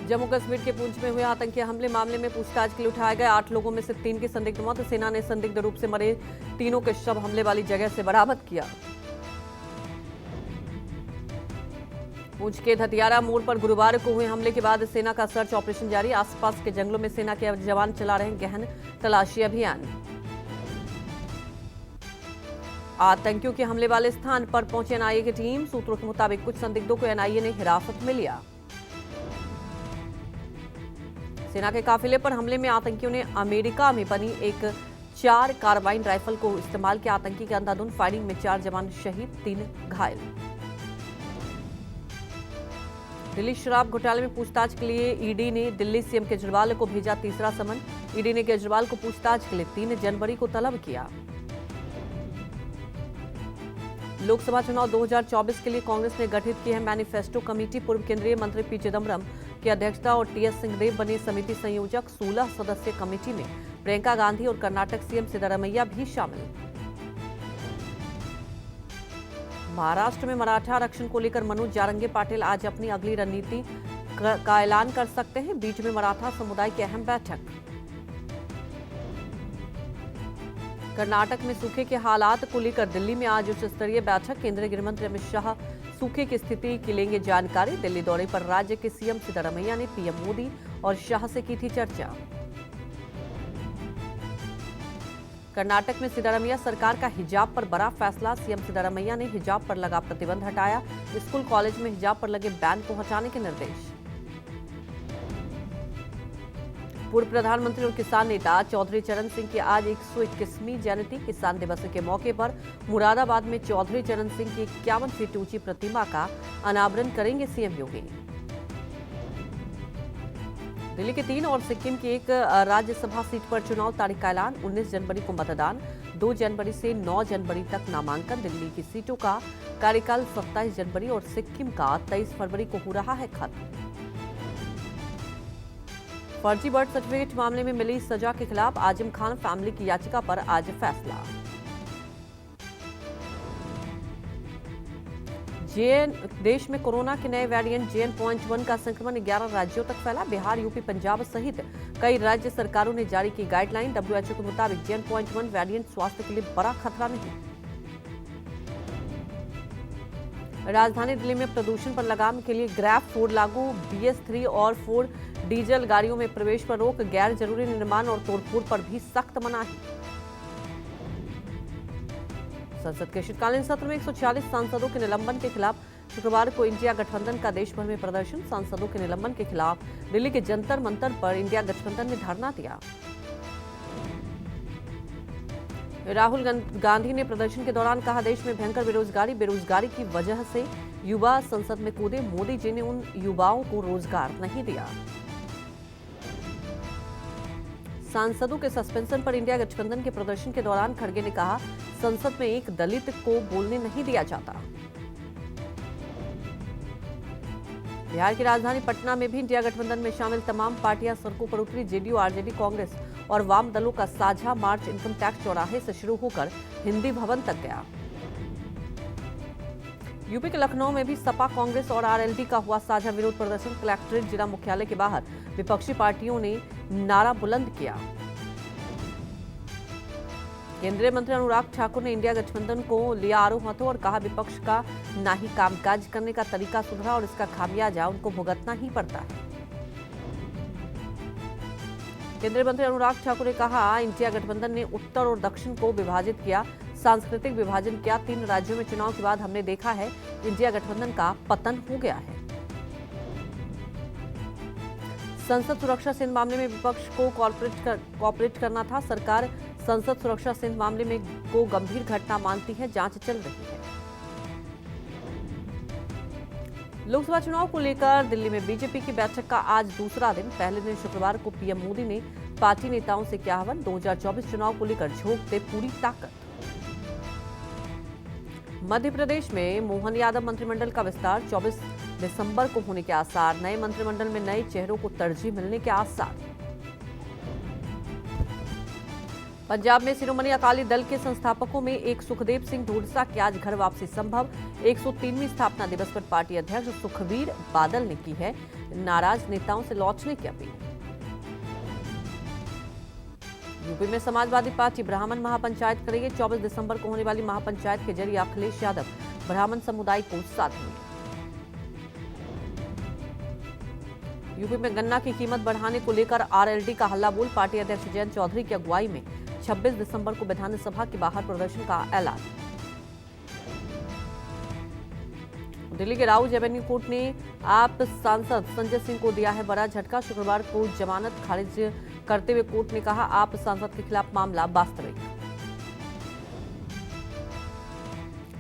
जम्मू कश्मीर के पुंछ में हुए आतंकी हमले मामले में पूछताछ के लिए उठाए गए 8 लोगों में से 3 की संदिग्ध मौत। सेना ने संदिग्ध रूप से मरे तीनों के शव हमले वाली जगह से बरामद किया। पुंछ के धतियारा मोड़ पर गुरुवार को हुए हमले के बाद सेना का सर्च ऑपरेशन जारी। आसपास के जंगलों में सेना के जवान चला रहे गहन तलाशी अभियान। आतंकियों के हमले वाले स्थान पर पहुंची एनआईए की टीम। सूत्रों के मुताबिक कुछ संदिग्धों को एनआईए ने हिरासत में लिया। सेना के काफिले पर हमले में आतंकियों ने अमेरिका में बनी एक 4 कार्बाइन राइफल को इस्तेमाल किया। आतंकी के अंधाधुंध फायरिंग में 4 जवान शहीद, 3 घायल। दिल्ली शराब घोटाले में पूछताछ के लिए ईडी ने दिल्ली सीएम केजरीवाल को भेजा तीसरा समन। ईडी ने केजरीवाल को पूछताछ के लिए 3 जनवरी को तलब किया। लोकसभा चुनाव 2024 के लिए कांग्रेस ने गठित की है मैनिफेस्टो कमेटी। पूर्व केंद्रीय मंत्री पी चिदम्बरम की अध्यक्षता और टीएस सिंहदेव बने समिति संयोजक। 16 सदस्यीय कमेटी में प्रियंका गांधी और कर्नाटक सीएम सिद्धरामैया भी शामिल। महाराष्ट्र में मराठा आरक्षण को लेकर मनोज जारंगे पाटिल आज अपनी अगली रणनीति का ऐलान कर सकते हैं। बीच में मराठा समुदाय की अहम बैठक। कर्नाटक में सूखे के हालात को लेकर दिल्ली में आज उच्च स्तरीय बैठक। केंद्रीय गृह मंत्री अमित शाह सूखे की स्थिति की लेंगे जानकारी। दिल्ली दौरे पर राज्य के सीएम सिद्धरामैया ने पीएम मोदी और शाह से की थी चर्चा। कर्नाटक में सिद्धरामैया सरकार का हिजाब पर बड़ा फैसला। सीएम सिद्धरामैया ने हिजाब पर लगा प्रतिबंध हटाया। स्कूल कॉलेज में हिजाब पर लगे बैन को हटाने के निर्देश। पूर्व प्रधानमंत्री और किसान नेता चौधरी चरण सिंह की आज 121वीं जयंती। किसान दिवस के मौके पर मुरादाबाद में चौधरी चरण सिंह की 51 फीट ऊंची प्रतिमा का अनावरण करेंगे सीएम योगी। दिल्ली के 3 और सिक्किम की एक राज्यसभा सीट पर चुनाव तारीख का ऐलान। 19 जनवरी को मतदान, 2 जनवरी से 9 जनवरी तक नामांकन। दिल्ली की सीटों का कार्यकाल 27 जनवरी और सिक्किम का 23 फरवरी को हो रहा है खत्म। फर्जी बर्थ सर्टिफिकेट मामले में मिली सजा के खिलाफ आजम खान फैमिली की याचिका पर आज फैसला। देश में कोरोना के नए वेरिएंट JN.1 का संक्रमण 11 राज्यों तक फैला। बिहार, यूपी, पंजाब सहित कई राज्य सरकारों ने जारी की गाइडलाइन। WHO के मुताबिक JN.1 वेरिएंट स्वास्थ्य के लिए बड़ा खतरा नहीं। राजधानी दिल्ली में प्रदूषण पर लगाम के लिए ग्रैब 4 लागू। BS3 और 4 डीजल गाड़ियों में प्रवेश पर रोक। गैर जरूरी निर्माण और तोड़फोड़ पर भी सख्त मनाही। संसद के शीतकालीन सत्र में 146 सांसदों के निलंबन के खिलाफ शुक्रवार को इंडिया गठबंधन का देश भर में प्रदर्शन। सांसदों के निलंबन के खिलाफ दिल्ली के जंतर मंतर पर इंडिया गठबंधन ने धरना दिया। राहुल गांधी ने प्रदर्शन के दौरान कहा, देश में भयंकर बेरोजगारी की वजह से युवा संसद में कूदे। मोदी जी ने उन युवाओं को रोजगार नहीं दिया। सांसदों के सस्पेंशन पर इंडिया गठबंधन के प्रदर्शन के दौरान खड़गे ने कहा, संसद में एक दलित को बोलने नहीं दिया जाता। बिहार की राजधानी पटना में भी इंडिया गठबंधन में शामिल तमाम पार्टियां सड़कों पर उतरी। जेडीयू, आरजेडी, कांग्रेस और वाम दलों का साझा मार्च इनकम टैक्स चौराहे से शुरू होकर हिंदी भवन तक गया। यूपी के लखनऊ में भी सपा, कांग्रेस और आरएलडी का हुआ साझा विरोध प्रदर्शन। कलेक्ट्रेट जिला मुख्यालय के बाहर विपक्षी पार्टियों ने नारा बुलंद किया। केंद्रीय मंत्री अनुराग ठाकुर ने इंडिया गठबंधन को लिया आरोप हाथों और कहा, विपक्ष का ना ही कामकाज करने का तरीका सुधरा और इसका खामियाजा उनको भुगतना ही पड़ता है। केंद्रीय मंत्री अनुराग ठाकुर ने कहा, इंडिया गठबंधन ने उत्तर और दक्षिण को विभाजित किया, सांस्कृतिक विभाजन किया। 3 राज्यों में चुनाव के बाद हमने देखा है इंडिया गठबंधन का पतन हो गया है। संसद सुरक्षा सिंध मामले में विपक्ष को कॉपरेट करना था। सरकार संसद सुरक्षा सिंध मामले में को गंभीर घटना मानती है, जांच चल रही है। लोकसभा चुनाव को लेकर दिल्ली में बीजेपी की बैठक का आज दूसरा दिन। पहले दिन शुक्रवार को पीएम मोदी ने पार्टी नेताओं से किया आह्वान। 2024 चुनाव को लेकर झोंक दे पूरी ताकत। मध्य प्रदेश में मोहन यादव मंत्रिमंडल का विस्तार 24 दिसंबर को होने के आसार। नए मंत्रिमंडल में नए चेहरों को तरजीह मिलने के आसार। पंजाब में शिरोमणि अकाली दल के संस्थापकों में एक सुखदेव सिंह ढोडसा की आज घर वापसी संभव। 103वीं स्थापना दिवस पर पार्टी अध्यक्ष सुखबीर बादल ने की है नाराज नेताओं से लौटने की अपील। यूपी में समाजवादी पार्टी ब्राह्मण महापंचायत करेगी। 24 दिसंबर को होने वाली महापंचायत के जरिए अखिलेश यादव ब्राह्मण समुदाय को साथ देंगे। यूपी में गन्ना की कीमत बढ़ाने को लेकर आरएलडी का हल्ला बोल। पार्टी अध्यक्ष जयंत चौधरी की अगुवाई में 26 दिसंबर को विधानसभा के बाहर प्रदर्शन का ऐलान। दिल्ली के राउज एवेन्यू कोर्ट ने आप सांसद संजय सिंह को दिया है बड़ा झटका। शुक्रवार को जमानत खारिज करते हुए कोर्ट ने कहा आप सांसद के खिलाफ मामला वास्तविक।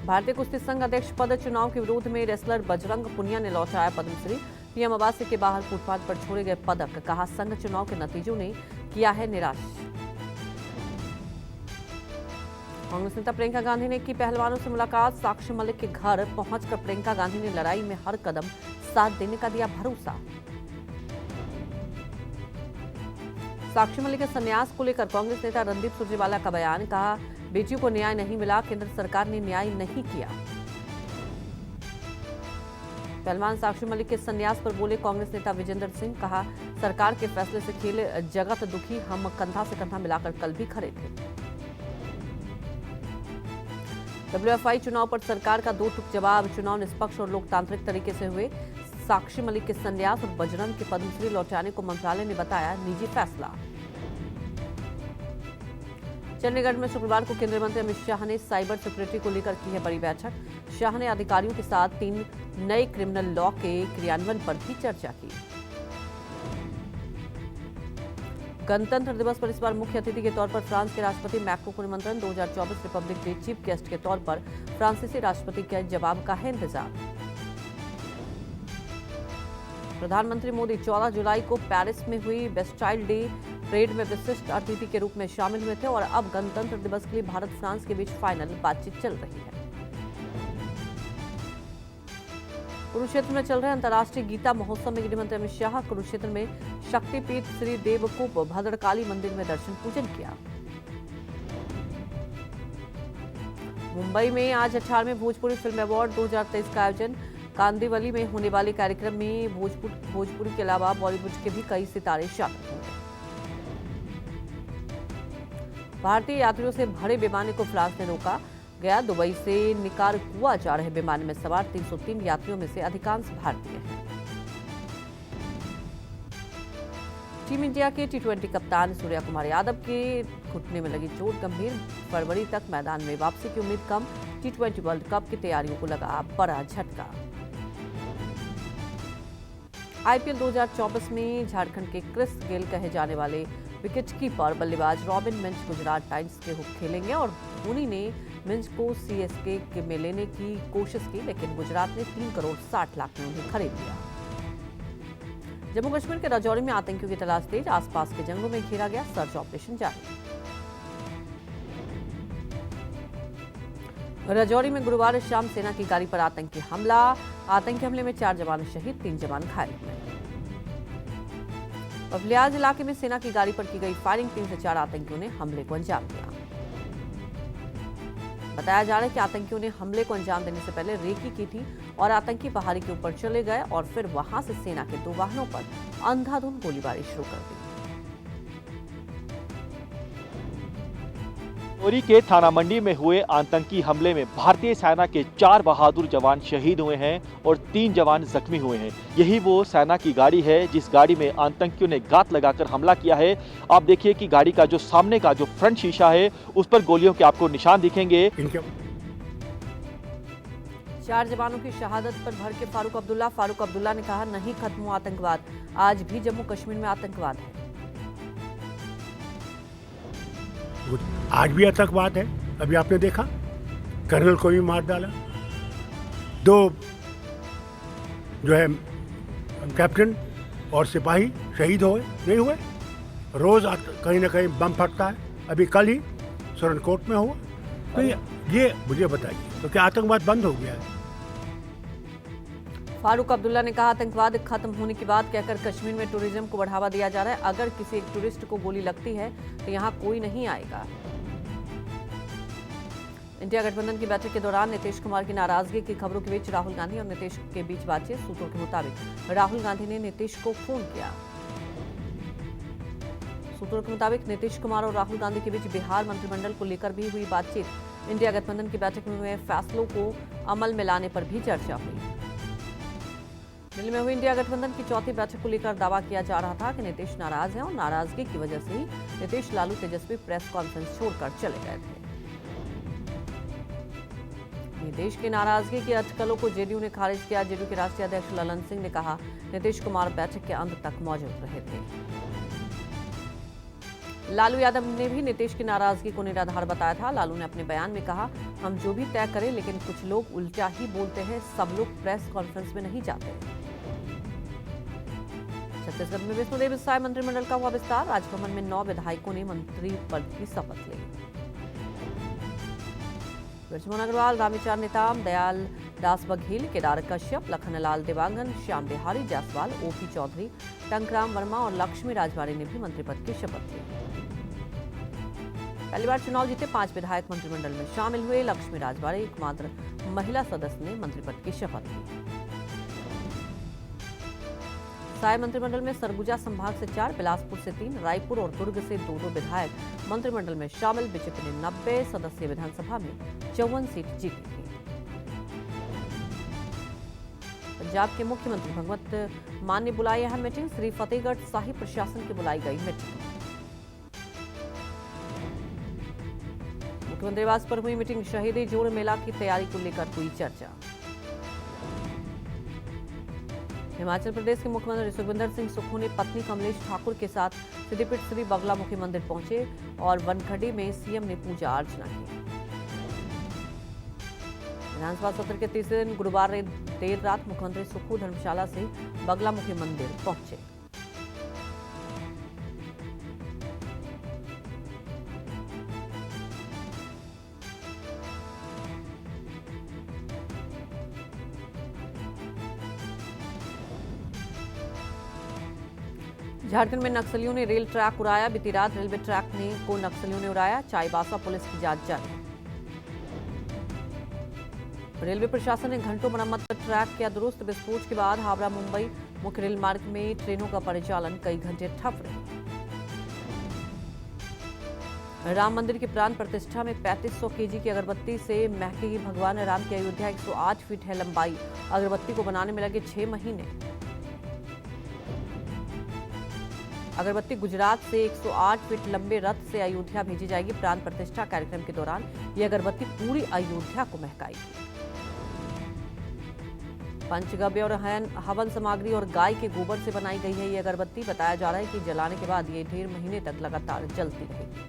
भारतीय कुश्ती संघ अध्यक्ष पद चुनाव के विरोध में रेसलर बजरंग पुनिया ने लौटाया पद्मश्री। पीएम आवास के बाहर फुटपाथ पर छोड़े गए पदक। कहा संघ चुनाव के नतीजों ने किया है निराश। कांग्रेस नेता प्रियंका गांधी ने की पहलवानों से मुलाकात। साक्षी मलिक के घर पहुंचकर प्रियंका गांधी ने लड़ाई में हर कदम साथ देने का दिया भरोसा। साक्षी मलिक के संन्यास को लेकर कांग्रेस नेता रणदीप सुरजेवाला का बयान। कहा बेटियों को न्याय नहीं मिला, केंद्र सरकार ने न्याय नहीं किया। पहलवान साक्षी मलिक के संन्यास पर बोले कांग्रेस नेता विजेंद्र सिंह। कहा सरकार के फैसले से खेल जगत दुखी, हम कंधा से कंधा मिलाकर कल भी खड़े थे। डब्ल्यूएफआई चुनाव पर सरकार का दो टूक जवाब। चुनाव निष्पक्ष और लोकतांत्रिक तरीके से हुए। साक्षी मलिक के संन्यास और बजरंग के पद्मश्री लौटाने को मंत्रालय ने बताया निजी फैसला। चंडीगढ़ में शुक्रवार को केंद्रीय मंत्री अमित शाह ने साइबर सिक्योरिटी को लेकर की है बड़ी बैठक। शाह ने अधिकारियों के साथ 3 नए क्रिमिनल लॉ के क्रियान्वयन पर भी चर्चा की। गणतंत्र दिवस पर इस बार मुख्य अतिथि के तौर पर फ्रांस के राष्ट्रपति मैक्रो को निमंत्रण। 2024 रिपब्लिक डे चीफ गेस्ट के तौर पर फ्रांसीसी राष्ट्रपति के जवाब का है इंतजार। प्रधानमंत्री मोदी 14 जुलाई को पेरिस में हुई बेस्टाइल डे परेड में विशिष्ट अतिथि के रूप में शामिल हुए थे और अब गणतंत्र दिवस के लिए भारत फ्रांस के बीच फाइनल बातचीत चल रही है। कुरुक्षेत्र में चल रहे अंतर्राष्ट्रीय गीता महोत्सव में गृह मंत्री अमित शाह कुरुक्षेत्र में शक्तिपीठ श्री देवकूप भद्रकाली मंदिर में दर्शन पूजन किया। मुंबई में आज 18वें भोजपुरी फिल्म अवार्ड 2023 का आयोजन। कांदिवली में होने वाले कार्यक्रम में भोजपुरी के अलावा बॉलीवुड के भी कई सितारे शामिल होंगे। भारतीय यात्रियों से भरे विमान को फ्रांस ने रोका गया। दुबई से निकारागुआ जा रहे विमान में सवार 303 यात्रियों में से अधिकांश भारतीय हैं। टीम इंडिया के टी20 कप्तान सूर्या कुमार यादव के घुटने में लगी चोट गंभीर। फरवरी तक मैदान में वापसी की उम्मीद कम। टी20 वर्ल्ड कप की तैयारियों को लगा बड़ा झटका। आईपीएल 2024 में झारखंड के क्रिस गेल कहे जाने वाले विकेटकीपर बल्लेबाज रॉबिन मिंच गुजरात टाइटंस के हुक खेलेंगे और धोनी ने मिंच को सीएसके में लेने की कोशिश की, लेकिन गुजरात ने 3 करोड़ 60 लाख में उन्हें खरीद लिया। जम्मू कश्मीर के राजौरी में आतंकियों की तलाश तेज। आसपास के जंगलों में घेरा गया, सर्च ऑपरेशन जारी। राजौरी में गुरुवार शाम सेना की गाड़ी पर आतंकी हमला। आतंकी हमले में 4 जवान शहीद, 3 जवान घायल हुए। बबलियाज इलाके में सेना की गाड़ी पर की गई फायरिंग, 3 से 4 आतंकियों ने हमले को अंजाम दिया। बताया जा रहा है कि आतंकियों ने हमले को अंजाम देने से पहले रेकी की थी और आतंकी पहाड़ी के ऊपर चले गए और फिर वहां से सेना के 2 वाहनों पर अंधाधुंध गोलीबारी शुरू कर दी। राजौरी के थाना मंडी में हुए आतंकी हमले में भारतीय सेना के 4 बहादुर जवान शहीद हुए हैं और 3 जवान जख्मी हुए हैं। यही वो सेना की गाड़ी है जिस गाड़ी में आतंकियों ने घात लगाकर हमला किया है। आप देखिए कि गाड़ी का जो सामने का जो फ्रंट शीशा है उस पर गोलियों के आपको निशान दिखेंगे। 4 जवानों की शहादत पर भड़के फारूक अब्दुल्ला ने कहा नहीं खत्म हुआ आतंकवाद, आज भी जम्मू कश्मीर में आतंकवाद है। आज भी आतंकवाद है। अभी आपने देखा कर्नल को भी मार डाला, 2 जो है कैप्टन और सिपाही शहीद हुए, नहीं हुए। रोज कहीं ना कहीं बम फटता है। अभी कल ही सुरनकोट में हुआ। तो ये मुझे बताइए तो क्या आतंकवाद बंद हो गया है? फारूक अब्दुल्ला ने कहा, आतंकवाद खत्म होने की बात कहकर कश्मीर में टूरिज्म को बढ़ावा दिया जा रहा है। अगर किसी एक टूरिस्ट को गोली लगती है तो यहां कोई नहीं आएगा। इंडिया गठबंधन की बैठक के दौरान नीतीश कुमार की नाराजगी की खबरों के बीच राहुल गांधी और नीतीश के बीच बातचीत। सूत्रों के मुताबिक राहुल गांधी ने नीतीश को फोन किया। सूत्रों के मुताबिक नीतीश कुमार और राहुल गांधी के बीच बिहार मंत्रिमंडल को लेकर भी हुई बातचीत। इंडिया गठबंधन की बैठक में हुए फैसलों को अमल में लाने पर भी चर्चा हुई। दिल्ली में हुई इंडिया गठबंधन की चौथी बैठक को लेकर दावा किया जा रहा था कि नीतीश नाराज हैं और नाराजगी की वजह से ही नीतीश लालू तेजस्वी प्रेस कॉन्फ्रेंस छोड़कर चले गए थे। नीतीश की नाराजगी की अटकलों को जेडीयू ने खारिज किया। जेडीयू के राष्ट्रीय अध्यक्ष ललन सिंह ने कहा, नीतीश कुमार बैठक के अंत तक मौजूद रहे थे। लालू यादव ने भी नीतीश की नाराजगी को निराधार बताया था। लालू ने अपने बयान में कहा, हम जो भी तय करें, लेकिन कुछ लोग उल्टा ही बोलते हैं। सब लोग प्रेस कॉन्फ्रेंस में नहीं जाते। छत्तीसगढ़ में विष्णुदेव साय मंत्रिमंडल का हुआ विस्तार। राजभवन में 9 विधायकों ने मंत्री पद की शपथ ली। ब्रजमोहन अग्रवाल, रामेश्वर नेताम, दयाल दास बघेल, केदार कश्यप, लखनलाल देवांगन, श्याम बिहारी जायसवाल, ओपी चौधरी, टंकराम वर्मा और लक्ष्मी राजवाड़े ने भी मंत्री पद की शपथ ली। पहली बार चुनाव जीते 5 विधायक मंत्रिमंडल में शामिल हुए। लक्ष्मी राजवाड़े एकमात्र महिला सदस्य ने मंत्री पद की शपथ ली। साय मंत्रिमंडल में सरगुजा संभाग से 4, बिलासपुर से 3, रायपुर और दुर्ग से 2 विधायक मंत्रिमंडल में शामिल। बीजेपी ने 90 सदस्यीय विधानसभा में 54 सीट जीती थी। पंजाब के मुख्यमंत्री भगवंत मान ने बुलाई अहम मीटिंग। श्री फतेहगढ़ साहिब प्रशासन की बुलाई गई मीटिंग। मुख्यमंत्री निवास पर हुई मीटिंग। शहीदी जोड़ मेला की तैयारी को लेकर हुई चर्चा। हिमाचल प्रदेश के मुख्यमंत्री सुखविंदर सिंह सुक्खू ने पत्नी कमलेश ठाकुर के साथ सिद्धिपीठ श्री बगलामुखी मंदिर पहुंचे और वनखड़ी में सीएम ने पूजा अर्चना की। विधानसभा सत्र के तीसरे दिन गुरुवार देर रात मुख्यमंत्री सुक्खू धर्मशाला से बगलामुखी मंदिर पहुंचे। झारखंड में नक्सलियों ने रेल ट्रैक उड़ाया। बीती रात रेलवे ट्रैक को नक्सलियों ने उड़ाया। चाईबासा पुलिस की जांच जारी। रेलवे प्रशासन ने घंटों मरम्मत कर ट्रैक किया दुरुस्त। विस्फोट के बाद हावड़ा मुंबई मुख्य रेल मार्ग में ट्रेनों का परिचालन कई घंटे ठप रहे। राम मंदिर की प्राण प्रतिष्ठा में 3500 केजी की अगरबत्ती से महकेगी भगवान राम की अयोध्या। 108 फीट है लंबाई। अगरबत्ती को बनाने में लगे 6 महीने। अगरबत्ती गुजरात से 108 फीट लंबे रथ से अयोध्या भेजी जाएगी। प्राण प्रतिष्ठा कार्यक्रम के दौरान यह अगरबत्ती पूरी अयोध्या को महकाएगी। पंचगव्य और हवन सामग्री और गाय के गोबर से बनाई गई है ये अगरबत्ती। बताया जा रहा है कि जलाने के बाद ये ढेर महीने तक लगातार जलती रहेगी।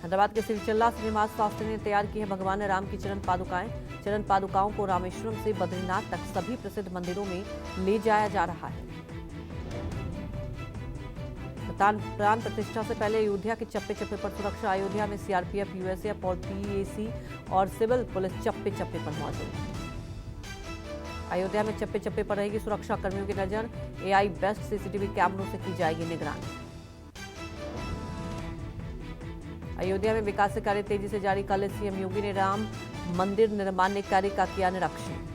हैदराबाद के सिलचल्ला श्रीनिवास शास्त्री ने तैयार की है भगवान राम की चरण पादुकाएं। चरण पादुकाओं को रामेश्वरम से बद्रीनाथ तक सभी प्रसिद्ध मंदिरों में ले जाया जा रहा है। प्राण प्रतिष्ठा से पहले अयोध्या के चप्पे चप्पे पर सुरक्षा। अयोध्या में सीआरपीएफ, यूएसएफ और पीएसी और सिविल पुलिस चप्पे चप्पे पर मौजूद। अयोध्या में चप्पे चप्पे पर रहेगी सुरक्षा कर्मियों की नजर। एआई बेस्ट सीसीटीवी कैमरों से की जाएगी निगरानी। अयोध्या में विकास कार्य तेजी से जारी। कल सीएम योगी ने राम मंदिर निर्माण कार्य का किया निरीक्षण।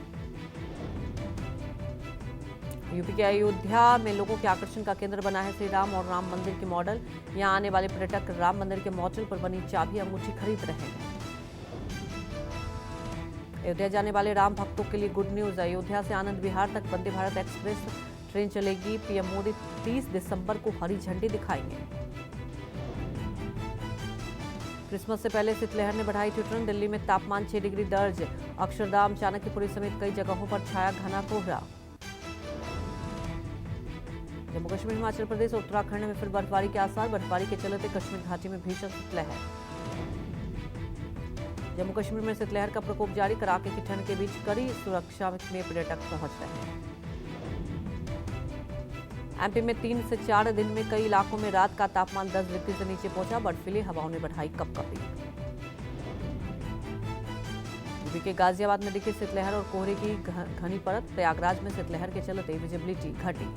यूपी के अयोध्या में लोगों के आकर्षण का केंद्र बना है श्री राम और राम मंदिर के मॉडल। यहां आने वाले पर्यटक राम मंदिर के मॉडल पर बनी चाबी अंगूठी खरीद रहे हैं। अयोध्या जाने वाले राम भक्तों के लिए गुड न्यूज। अयोध्या से आनंद विहार तक वंदे भारत एक्सप्रेस ट्रेन चलेगी। पीएम मोदी 30 दिसंबर को हरी झंडी दिखाएंगे। क्रिसमस से पहले शीतलहर ने बढ़ाई ठिठुरन। दिल्ली में तापमान 6 डिग्री दर्ज। अक्षरधाम, चाणक्यपुरी समेत कई जगहों पर छाया घना कोहरा। जम्मू कश्मीर, हिमाचल प्रदेश और उत्तराखंड में फिर बर्फबारी के आसार। बर्फबारी के चलते कश्मीर घाटी में भीषण शीतलहर। जम्मू कश्मीर में शीतलहर का प्रकोप जारी। कड़ाके की ठंड के बीच कड़ी सुरक्षा में पर्यटक पहुंच रहे हैं। एमपी में 3 से 4 दिन में कई इलाकों में रात का तापमान 10 डिग्री से नीचे पहुंचा। बर्फीली हवाओं ने बढ़ाई कपकपी। यूपी के गाजियाबाद में दिखी शीतलहर और कोहरे की घनी परत। प्रयागराज में शीतलहर के चलते विजिबिलिटी घटी।